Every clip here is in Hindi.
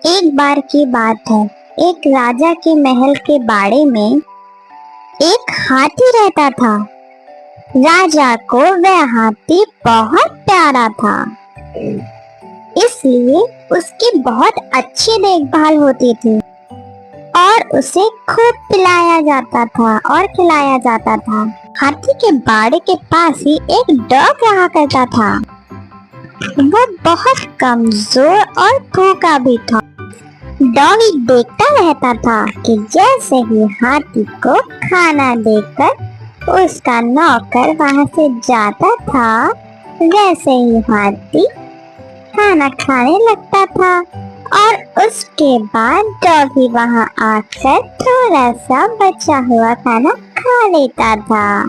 एक बार की बात है, एक राजा के महल के बाड़े में एक हाथी रहता था। राजा को वह हाथी बहुत प्यारा था, इसलिए उसकी बहुत अच्छी देखभाल होती थी और उसे खूब पिलाया जाता था और खिलाया जाता था। हाथी के बाड़े के पास ही एक डॉग रहा करता था। वो बहुत कमजोर और भूखा भी था। डॉगी देखता रहता था कि जैसे ही हाथी को खाना देकर उसका नौकर वहां से जाता था, वैसे ही हाथी खाना खाने लगता था और उसके बाद डॉगी वहां आकर थोड़ा सा बचा हुआ खाना खा लेता था।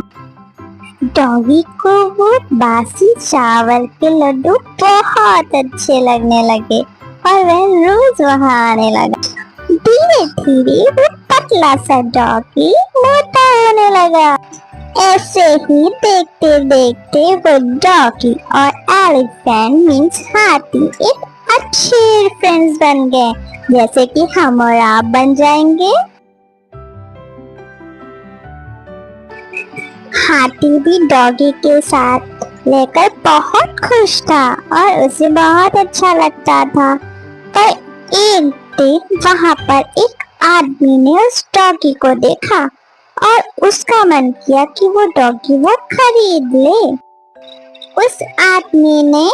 डॉगी को वो बासी चावल के लड्डू बहुत अच्छे लगने लगे और वह रोज वहां आने लगा। धीरे धीरे वो पतला सा डॉगी मोटा होने लगा। ऐसे ही देखते देखते वो डॉगी और एलिफेंट मीन्स हाथी एक अच्छे फ्रेंड्स बन गए, जैसे कि हम और आप बन जाएंगे। हाथी भी डॉगी के साथ लेकर बहुत खुश था और उसे बहुत अच्छा लगता था। पर एक दिन वहां पर एक आदमी ने उस डॉगी को देखा और उसका मन किया कि वो डॉगी वो खरीद ले। उस आदमी ने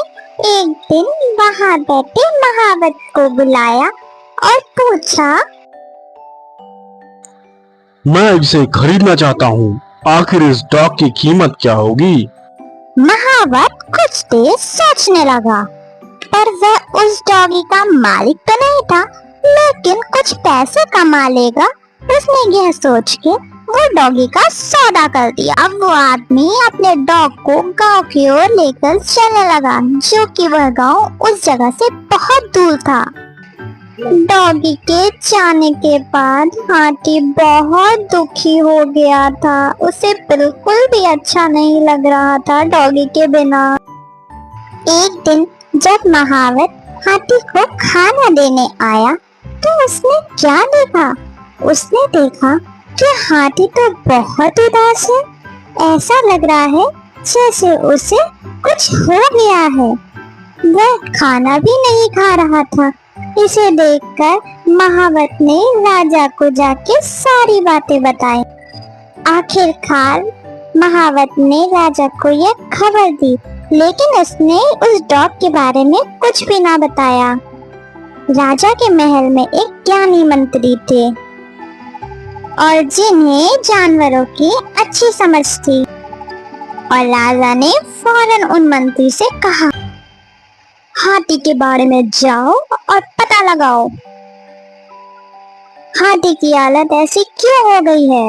एक दिन वहां बैठे महावत को बुलाया और पूछा, मैं इसे खरीदना चाहता हूँ, आखिर इस डॉग की कीमत क्या होगी? महावत कुछ देर सोचने लगा, पर वह उस डॉगी का मालिक तो नहीं था, लेकिन कुछ पैसे कमा लेगा। उसने यह सोच के वो डॉगी का सौदा कर दिया। अब वो आदमी अपने डॉग को गांव की ओर लेकर चलने लगा, जो कि वह गांव उस जगह से बहुत दूर था। डॉगी के जाने के बाद हाथी बहुत दुखी हो गया था। उसे बिल्कुल भी अच्छा नहीं लग रहा था डॉगी के बिना। एक दिन जब महावत हाथी को खाना देने आया तो उसने क्या देखा? उसने देखा कि हाथी तो बहुत उदास है। ऐसा लग रहा है जैसे उसे कुछ हो गया है। वह खाना भी नहीं खा रहा था। इसे देखकर महावत ने राजा को जाके सारी बातें बताई। आखिरकार महावत ने राजा को यह खबर दी, लेकिन उसने उस डॉग के बारे में कुछ भी ना बताया। राजा के महल में एक ज्ञानी मंत्री थे और जिन्हें जानवरों की अच्छी समझ थी, और राजा ने फौरन उन मंत्री से कहा, हाथी के बारे में जाओ और पता लगाओ, हाथी की हालत ऐसी क्यों हो गई है।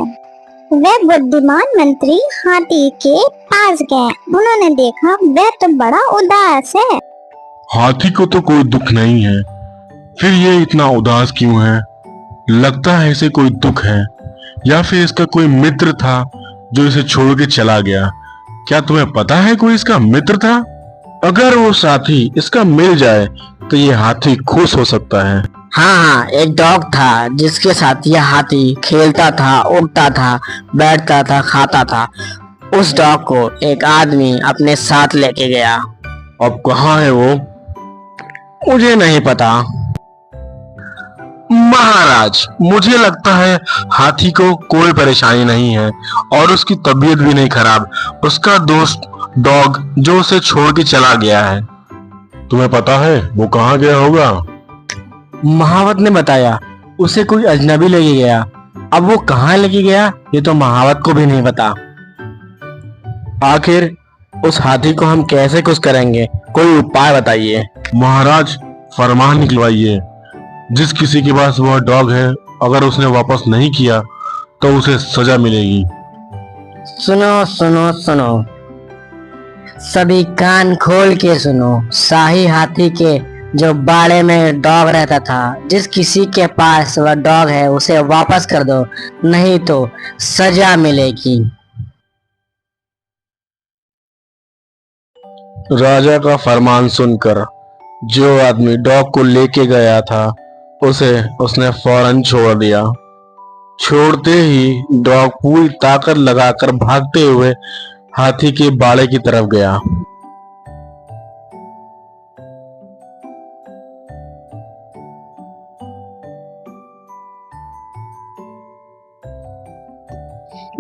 वह बुद्धिमान मंत्री हाथी के पास गए। उन्होंने देखा वह तो बड़ा उदास है। हाथी को तो कोई दुख नहीं है, फिर ये इतना उदास क्यों है? लगता है इसे कोई दुख है, या फिर इसका कोई मित्र था जो इसे छोड़ के चला गया। क्या तुम्हें पता है कोई इसका मित्र था? अगर वो साथी इसका मिल जाए तो ये हाथी खुश हो सकता है। हाँ, एक डॉग था जिसके साथ यह हाथी खेलता था, उड़ता था, बैठता था, खाता था। उस डॉग को एक आदमी अपने साथ लेके गया। अब कहाँ है वो? मुझे नहीं पता। महाराज, मुझे लगता है हाथी को कोई परेशानी नहीं है और उसकी तबीयत भी नहीं खराब। उसका दोस्त डॉग जो उसे छोड़ के चला गया है। तुम्हें पता है वो कहाँ गया होगा? महावत ने बताया उसे कोई अजनबी लेके गया। अब वो कहाँ लेके गया ये तो महावत को भी नहीं पता। आखिर उस हाथी को हम कैसे खुश करेंगे? कोई उपाय बताइए। महाराज, फरमान निकलवाइए, जिस किसी के पास वह डॉग है, अगर उसने वापस नहीं किया तो उसे सजा मिलेगी। सुनो सुनो सुनो, सभी कान खोल के सुनो। शाही हाथी के जो बाड़े में डॉग रहता था, जिस किसी के पास वह डॉग है उसे वापस कर दो, नहीं तो सजा मिलेगी। राजा का फरमान सुनकर जो आदमी डॉग को लेके गया था उसने फौरन छोड़ दिया। छोड़ते ही डॉग पूरी ताकत लगाकर भागते हुए हाथी के बाड़े की तरफ गया।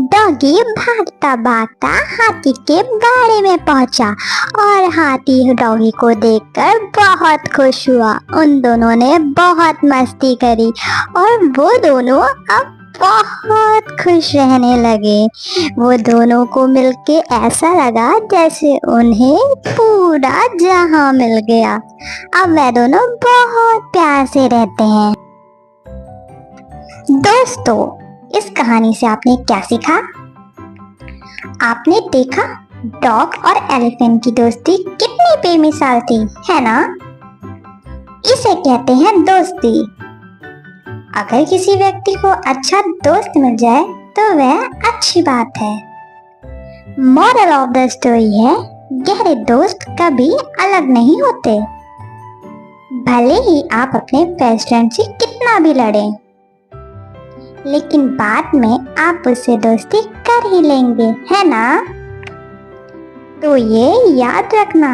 डॉगी भागता भागता हाथी के बाड़े में पहुंचा और हाथी डॉगी को देखकर बहुत खुश हुआ। उन दोनों ने बहुत मस्ती करी और वो दोनों अब बहुत खुश रहने लगे। वो दोनों को मिलके ऐसा लगा जैसे उन्हें पूरा जहां मिल गया। अब वे दोनों बहुत प्यार से रहते हैं। दोस्तों, इस कहानी से आपने क्या सीखा? आपने देखा डॉग और एलिफेंट की दोस्ती कितनी बेमिसाल थी, है ना? इसे कहते हैं दोस्ती। अगर किसी व्यक्ति को अच्छा दोस्त मिल जाए तो वह अच्छी बात है। मॉरल ऑफ द स्टोरी है, गहरे दोस्त कभी अलग नहीं होते। भले ही आप अपने बेस्ट फ्रेंड से कितना भी लड़ें, लेकिन बाद में आप उससे दोस्ती कर ही लेंगे, है ना? तो ये याद रखना।